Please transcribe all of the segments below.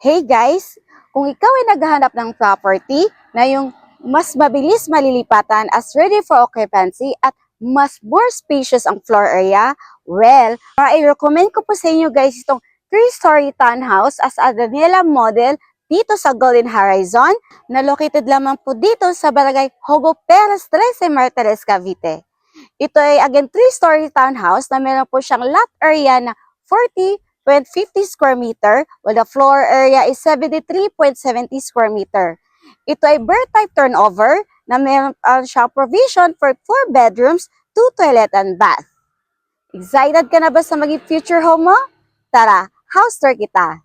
Hey guys, kung ikaw ay naghahanap ng property na yung mas mabilis malilipatan as ready for occupancy at mas more spacious ang floor area, well, i-recommend ko po sa inyo guys itong 3-story townhouse as a Daniela model dito sa Golden Horizon na located lamang po dito sa Barangay Hogo Perez 13, Martires, Cavite. Ito ay again 3-story townhouse na meron po siyang lot area na 40.50 square meter while the floor area is 73.70 square meter. Ito ay birth type turnover na meron siyang provision for 4 bedrooms, 2 toilet and bath. Excited ka na ba sa maging future home mo? Tara, house tour kita!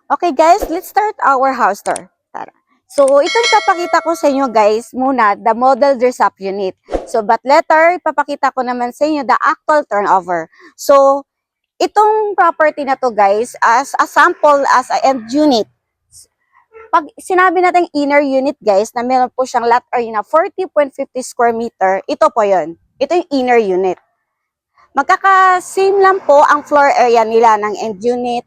Okay guys, let's start our house tour. Tara. So, itong papakita ko sa inyo guys, muna, the model dress-up unit. So, but later, papakita ko naman sa inyo the actual turnover. So, itong property na to guys, as a sample, as a end unit. Pag sinabi natin inner unit guys, na meron po siyang lot area na 40.50 square meter, ito po yon. Ito yung inner unit. Magkaka-same lang po ang floor area nila ng end unit.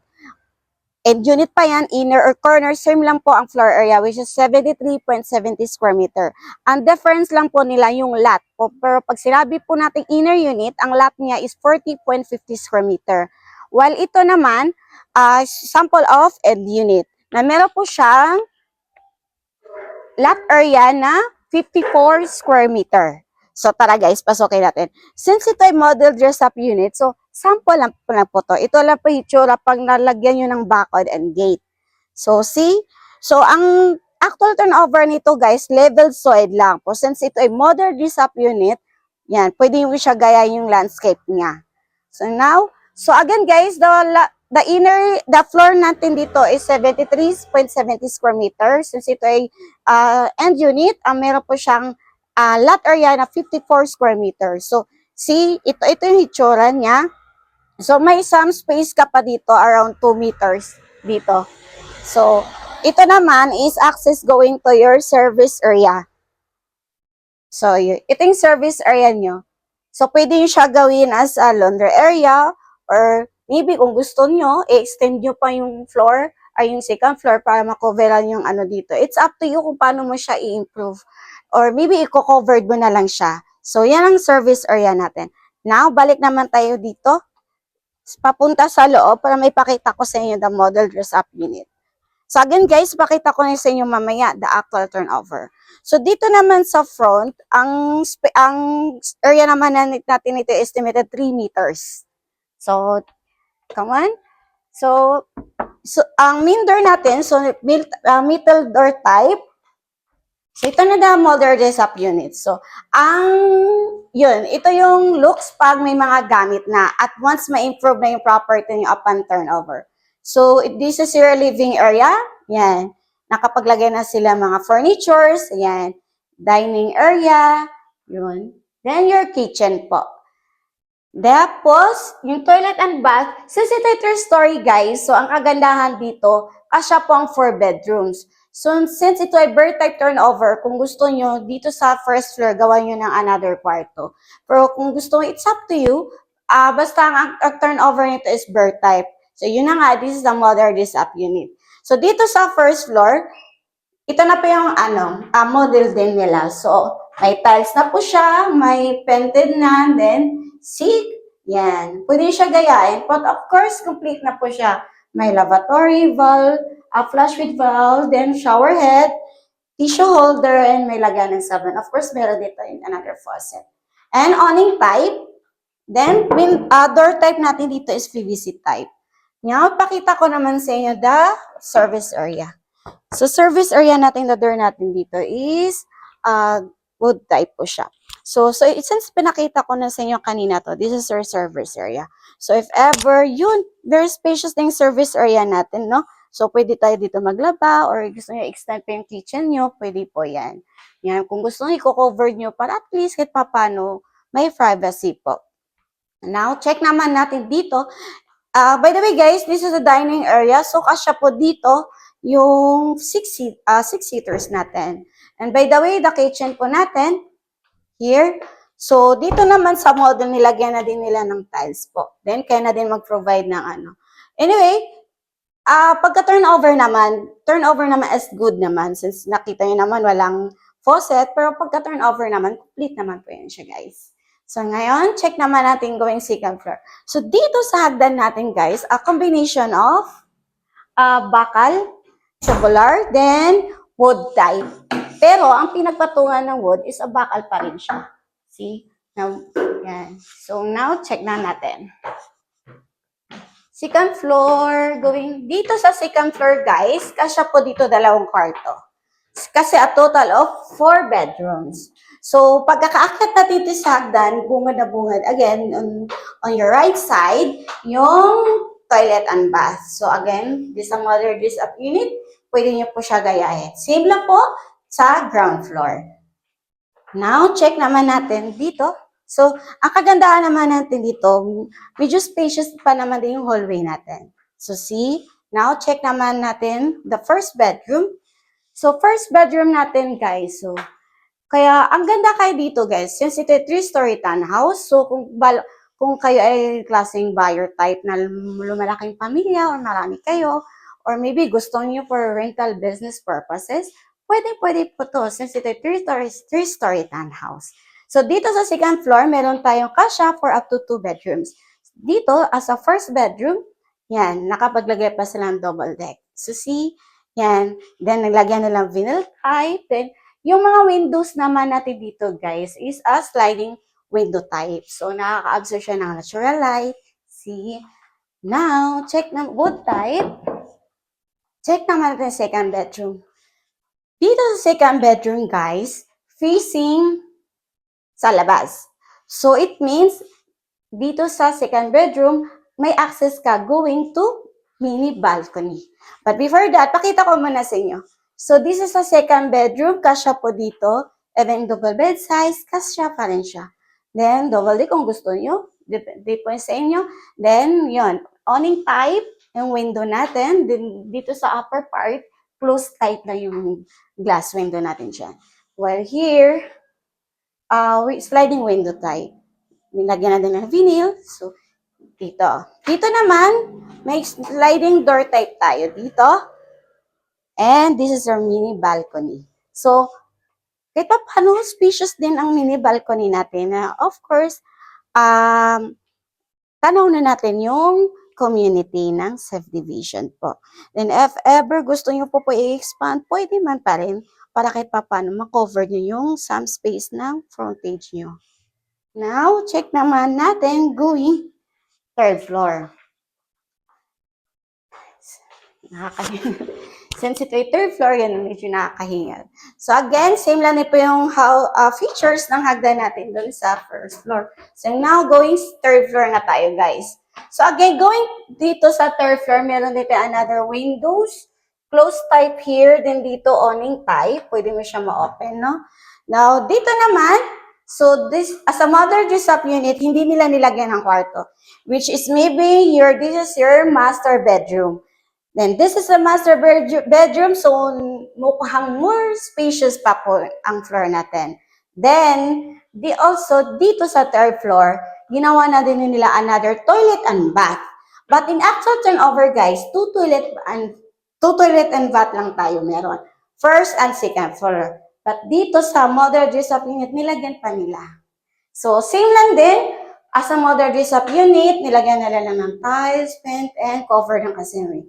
End unit pa yan, inner or corner, same lang po ang floor area which is 73.70 square meter. Ang difference lang po nila yung lot. Pero pag sinabi po natin inner unit, ang lot niya is 40.50 square meter. While ito naman, sample of end unit na meron po siyang lot area na 54 square meter. So tara guys, pasokin natin. Since ito ay model dress-up unit, so sample lang po to. Ito lang po yung itsura pag nalagyan nyo ng bakod and gate. So see? So ang actual turnover nito guys, level soil lang po. Since ito ay model dress-up unit, yan, pwede mo siya gaya yung landscape niya. So now, so again guys, the floor natin dito is 73.70 square meter. Since ito ay end unit, meron po siyang lot area na 54 square meters. So, see, ito yung hitsura niya. So, may some space ka pa dito, around 2 meters dito. So, ito naman is access going to your service area. So, ito yung service area nyo. So, pwede nyo siya gawin as a laundry area or maybe kung gusto nyo, i-extend nyo pa yung floor ay yung second floor para makoveran yung ano dito. It's up to you kung paano mo siya i-improve. Or maybe i-covered mo na lang siya. So, yan ang service area natin. Now, balik naman tayo dito. Papunta sa loob para may pakita ko sa inyo the model dress-up unit. So, again guys, pakita ko na sa inyo mamaya the actual turnover. So, dito naman sa front, ang area naman natin ito estimated 3 meters. So, come on. So ang main door natin, so middle door type. So, ito na the model dress-up unit. So, ito yung looks pag may mga gamit na at once ma-improve na yung property niyo upon turnover. So, this is your living area. Yan. Nakapaglagay na sila mga furnitures. Yan. Dining area. Yun. Then, your kitchen po. Tapos, yung toilet and bath, since ito ay 3-story guys, so ang kagandahan dito, kasya po ang 4 bedrooms. So, since ito ay birth type turnover, kung gusto nyo, dito sa first floor, gawan nyo ng another kwarto. Pero kung gusto nyo, it's up to you. Basta ang turnover nito is birth type. So, yun na nga, this is the model dress-up unit. So, dito sa first floor, ito na po yung model din nila. So, may tiles na po siya, may painted na, then, see, yan. Pwede siya gayain, but of course, complete na po siya. May lavatory valve, a flush with valve, then shower head, tissue holder, and may lagyan ng sabon. Of course, meron dito in another faucet. And awning type, then door type natin dito is PVC type. Ngayon, pakita ko naman sa inyo the service area. So, service area natin, the door natin dito is wood type po siya. So since pinakita ko na sa inyo kanina to, this is our service area. So, if ever, very spacious na yung service area natin, no? So, pwede tayo dito maglaba or gusto nyo extend pa yung kitchen nyo, pwede po yan. Yan, kung gusto nyo, i-cover nyo para at least kahit papano, may privacy po. Now, check naman natin dito. By the way, guys, this is the dining area. So, kasya po dito yung 6-seaters natin. And by the way, the kitchen po natin, here. So, dito naman sa model, nilagyan na din nila ng tiles po. Then, kaya na din mag-provide ng Anyway, Turnover naman is good naman since nakita niyo naman walang faucet, pero pagka turnover naman, complete naman po yun siya, guys. So, ngayon, check naman natin going second floor. So, dito sa hagdan natin, guys, a combination of bakal, tubular, then wood type. Pero, ang pinagpatungan ng wood is a bakal pa rin siya. See? Now, yan. So, now, check na natin. Second floor, going dito sa second floor, guys, kasya po dito 2 kwarto. Kasi a total of 4 bedrooms. So, pagkakaakyat natin dito sa hagdan, bungad na bungad. Again, on your right side, yung toilet and bath. So, again, this is a mother this up unit. Pwede nyo po siya gayahin. Same lang po sa ground floor. Now, check naman natin dito. So, ang kagandahan naman natin dito, medyo spacious pa naman din yung hallway natin. So, see? Now, check naman natin the first bedroom. So, first bedroom natin, guys. So, kaya, ang ganda kayo dito, guys. Since ito 3-story townhouse, so, kung kayo ay klaseng buyer type na lumalaking pamilya or marami kayo, or maybe gusto niyo for rental business purposes, pwede po to since ito 3-story townhouse. So, dito sa second floor, meron tayong kasya for up to 2 bedrooms. Dito, as a first bedroom, yan, nakapaglagay pa sila ng double deck. So, see, yan. Then, naglagyan nilang vinyl type. Then, yung mga windows naman natin dito, guys, is a sliding window type. So, nakaka-absorb siya ng natural light. See? Now, check ng wood type. Check naman natin second bedroom. Dito sa second bedroom, guys, facing sa labas. So, it means, dito sa second bedroom, may access ka going to mini balcony. But before that, pakita ko muna sa inyo. So, this is a second bedroom. Kasya po dito. Even double bed size, kasya pa rin siya. Then, double D kung gusto nyo. Depende po sa inyo. Then, yon awning type, yung window natin. Then, dito sa upper part, close type na yung glass window natin dyan. While here, sliding window type. Nilagyan natin ng vinyl. So, dito. Dito naman, may sliding door type tayo dito. And this is our mini balcony. So, kahit pa paano, spacious din ang mini balcony natin. Of course, tanaw na natin yung community ng subdivision po. Then, if ever gusto nyo po i-expand, pwede man pa rin para kahit pa paano makover nyo yung some space ng frontage nyo. Now, check naman natin going third floor. Nakakahinga. Since ito yung third floor, yan medyo nakakahinga. So again, same lang po yung features ng hagdan natin doon sa first floor. So now, going third floor na tayo, guys. So again, going dito sa third floor, meron dito another windows. Close type here, then dito awning type. Pwede mo siya ma-open, no? Now, dito naman, so this, as a mother dress-up unit, hindi nila nilagyan ng kwarto. Which is maybe this is your master bedroom. Then, this is a master bedroom, so mukhang more spacious pa po ang floor natin. Then, dito sa third floor, ginawa na din nila another toilet and bath. But in actual turnover, guys, two toilet and bath lang tayo meron. First and second floor. But dito sa mother dress-up unit, nilagyan pa nila. So, same lang din. As a mother dress-up unit, nilagyan nila lang ng tiles, paint, and cover ng kasimri.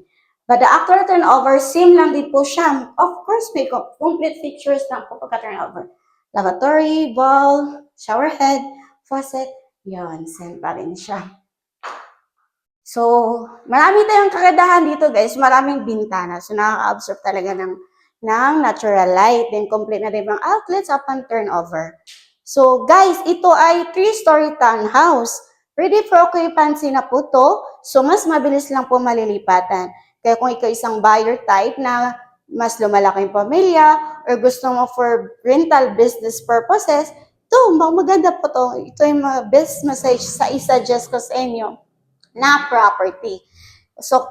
But the actual turnover, same lang din po siya. Of course, may complete features lang po pagka-turnover. Lavatory, bowl, shower head, faucet, yun, same pa rin siya. So, marami tayong kagandahan dito, guys. Maraming bintana. So, nakaka-absorb talaga ng natural light. Then, complete na din ang outlets upon turnover. So, guys, ito ay 3-story townhouse. Ready for occupancy na po to. So, mas mabilis lang po malilipatan. Kaya kung ikaw isang buyer type na mas lumalaking pamilya or gusto mo for rental business purposes, maganda po to. Ito yung best message sa isa-suggest ko sa inyo na property. So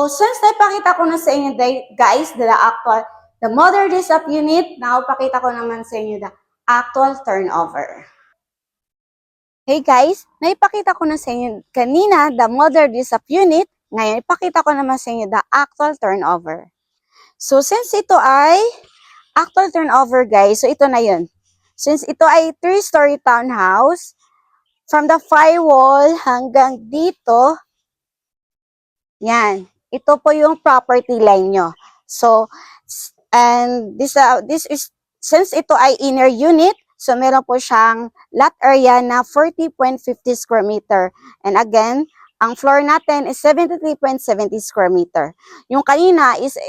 since naipakita ko na sa inyo, guys, the mother dress-up unit, now pakita ko naman sa inyo the actual turnover. Hey guys, naipakita ko na sa inyo kanina the mother dress-up unit. Ngayon, ipakita ko naman sa inyo the actual turnover. So, since ito ay actual turnover, guys, so ito na yun. Since ito ay 3-story townhouse, from the firewall hanggang dito, yan. Ito po yung property line nyo. So, and this is, since ito ay inner unit, so meron po siyang lot area na 40.50 square meter. And again, ang floor natin is 73.70 square meter. Yung kanina is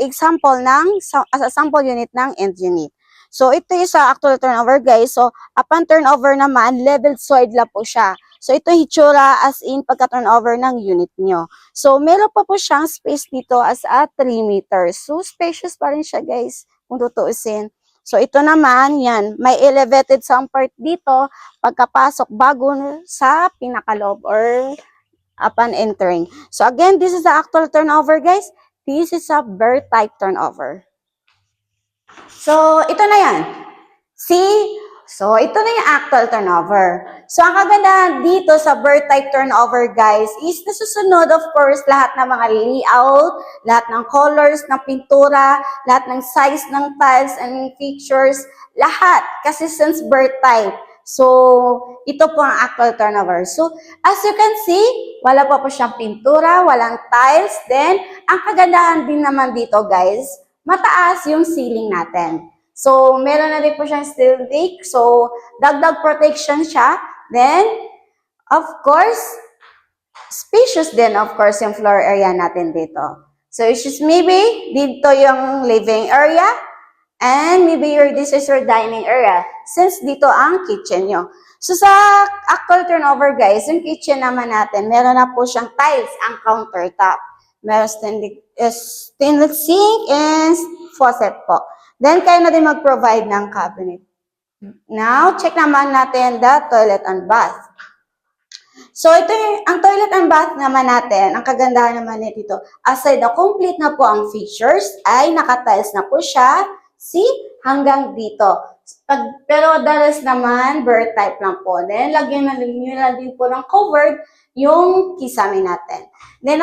example ng, as a sample unit ng end unit. So, ito is sa actual turnover, guys. So, upon turnover naman, leveled soil lang po siya. So, ito hitsura as in pagka-turnover ng unit nyo. So, meron pa po siyang space dito as a 3 meters. So, spacious pa rin siya, guys, kung tutuusin. So, ito naman, yan, may elevated some part dito pagkapasok bago sa pinakaloob or upon entering. So, again, this is the actual turnover, guys. This is a bird type turnover. So, ito na yan. See? So, ito na yung actual turnover. So, ang kagandahan dito sa bird type turnover, guys, is nasusunod, of course, lahat ng mga layout, lahat ng colors, ng pintura, lahat ng size ng tiles and features, lahat. Kasi since bird type. So, ito po ang actual turnover. So, as you can see, wala pa po siyang pintura, walang tiles. Then, ang kagandahan din naman dito, guys, mataas yung ceiling natin. So, meron na din po siyang steel rake. So, dagdag protection siya. Then, of course, spacious din, of course, yung floor area natin dito. So, it's just maybe dito yung living area. And maybe this is your dining area. Since dito ang kitchen nyo. So, sa actual turnover, guys, yung kitchen naman natin, meron na po siyang tiles ang countertop. Meron stainless sink and faucet po. Then, kayo na din mag-provide ng cabinet. Now, check naman natin the toilet and bath. So, ito yung, ang toilet and bath naman natin, ang kagandahan naman nito, aside na complete na po ang features, ay naka-tiles na po siya, see, hanggang dito. Pero the rest naman, bird type lang po. Then, lagyan na din po ng covered yung kisame natin. Then,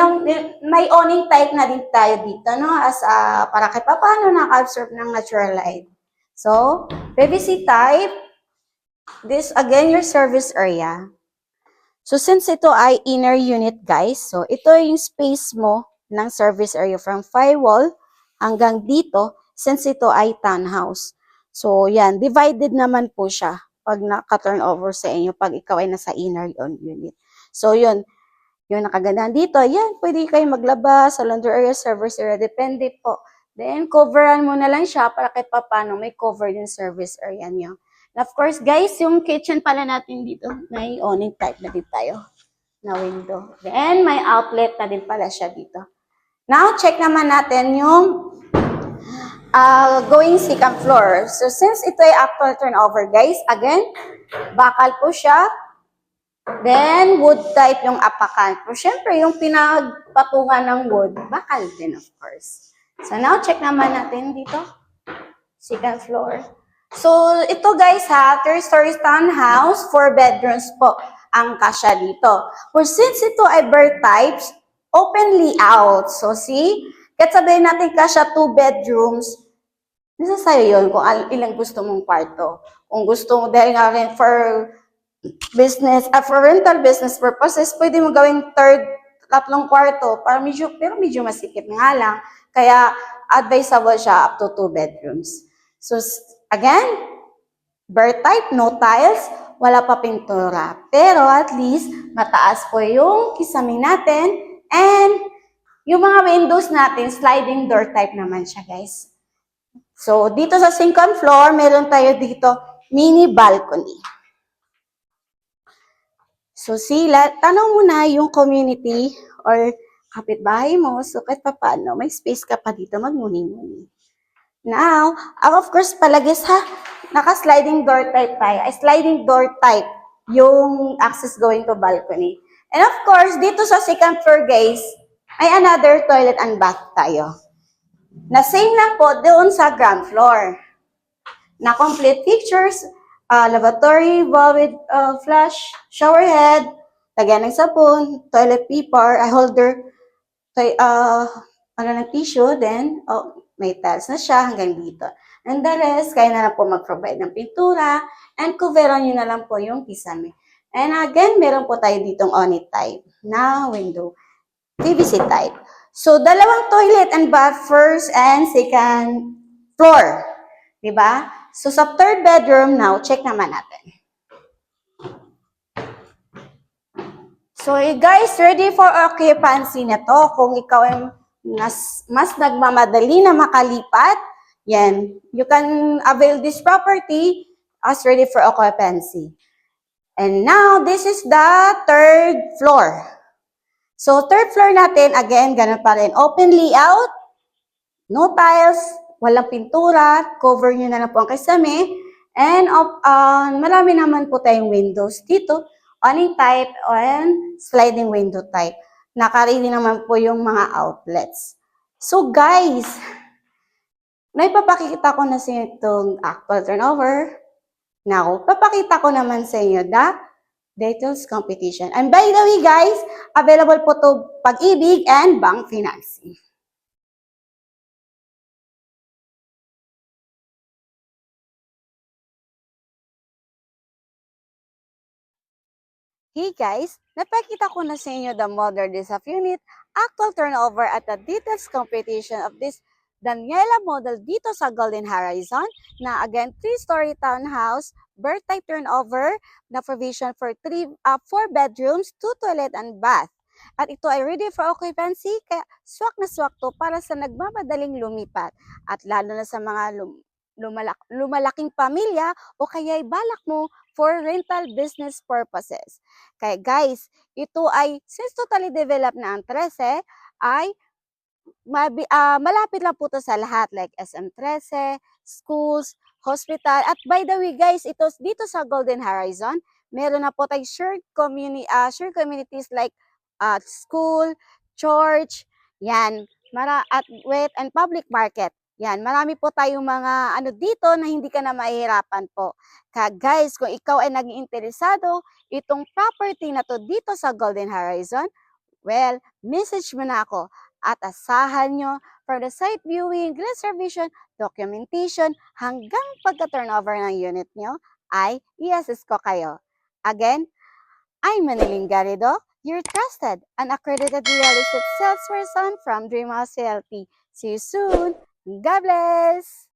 may awning type na din tayo dito, no? As para kahit paano naka-absorb ng natural light. So, PVC type. This, again, your service area. So, since ito ay inner unit, guys, so ito yung space mo ng service area from firewall hanggang dito, since ito ay townhouse. So, yan, divided naman po siya pag naka-turn over sa inyo, pag ikaw ay nasa inner unit. So, yun, yung nakagandahan dito, yan, pwede kayo maglaba sa laundry area, service area, depende po. Then, coveran mo na lang siya para kahit paano may cover yung service area niyo. And of course, guys, yung kitchen pala natin dito, may awning type na din tayo na window. Then, may outlet na din pala siya dito. Now, check naman natin yung going second floor. So, since ito ay actual turnover, guys, again, bakal po siya. Then, wood type yung apakan. Pero, syempre, yung pinagpatungan ng wood, bakal din, of course. So, now, check naman natin dito. Second floor. So, ito guys ha, 3-story townhouse, 4 bedrooms po ang kasya dito. For since ito ay bird types, open layout. So, see, kahit sabihin natin kasya 2 bedrooms, nasa sa'yo yun kung ilang gusto mong kwarto. Kung gusto mo, dahil nga rin for business, for rental business purposes, pwede mo gawing tatlong kwarto, para pero medyo masikip nga lang. Kaya, advisable siya up to 2 bedrooms. So, again, bird type, no tiles, wala pa pintura. Pero at least, mataas po yung kisame natin. And yung mga windows natin, sliding door type naman siya, guys. So, dito sa second floor, meron tayo dito mini balcony. So, tanong mo na yung community or kapitbahay mo. So, kahit pa paano, may space ka pa dito magmuni-muni. Now, of course, palagis ha, naka-sliding door type tayo. Ay, sliding door type yung access going to balcony. And of course, dito sa second floor, guys, ay another toilet and bath tayo. Na same lang po doon sa ground floor. Na complete features, lavatory, bowl with flush, shower head, lagyan ng sabon, toilet paper, holder, ano ng tissue, then, may tiles na siya hanggang dito. And the rest, kaya na lang po mag-provide ng pintura, and coveran nyo na lang po yung kisame. And again, meron po tayo ditong Onit type na window, PVC type. So, dalawang toilet and bath, first and second floor. Diba? So, sa third bedroom, now, check naman natin. So, guys, ready for occupancy na to. Kung ikaw ay mas nagmamadali na makalipat, yan, you can avail this property as ready for occupancy. And now, this is the third floor. So, third floor natin, again, ganun pa rin. Open layout, no tiles, walang pintura, cover nyo na lang po ang kisame, and marami naman po tayong windows dito, awning type and sliding window type. Nakaready naman po yung mga outlets. So guys, naipapakita ko na sa inyo itong actual turnover. Now, papakita ko naman sa inyo the details competition. And by the way guys, available po to Pag-ibig and bank financing. Hey guys, napakita ko na sa inyo the modern design unit, actual turnover at the details competition of this Daniela model dito sa Golden Horizon na again 3-story townhouse, birth type turnover na provision for 4 bedrooms, 2 toilet and bath. At ito ay ready for occupancy, kaya swak na swak to para sa nagmamadaling lumipat at lalo na sa mga lumalaking pamilya o kaya balak mo for rental business purposes. Kaya guys, ito ay, since totally developed na ang 13, ay malapit lang po to sa lahat like SM 13, schools, hospital. At by the way guys, ito dito sa Golden Horizon, meron na po tayong shared communities like school, church, yan, and public market. Yan, marami po tayong mga dito na hindi ka na mahihirapan po. Kaya guys, kung ikaw ay naging interesado, itong property na to dito sa Golden Horizon, well, message mo na ako at asahan nyo for the site viewing, reservation, documentation, hanggang pagka-turnover ng unit nyo, ay i-assist ko kayo. Again, I'm Maniling Garrido, your trusted and accredited real estate salesperson from Dreamhouse Realty. See you soon. God bless!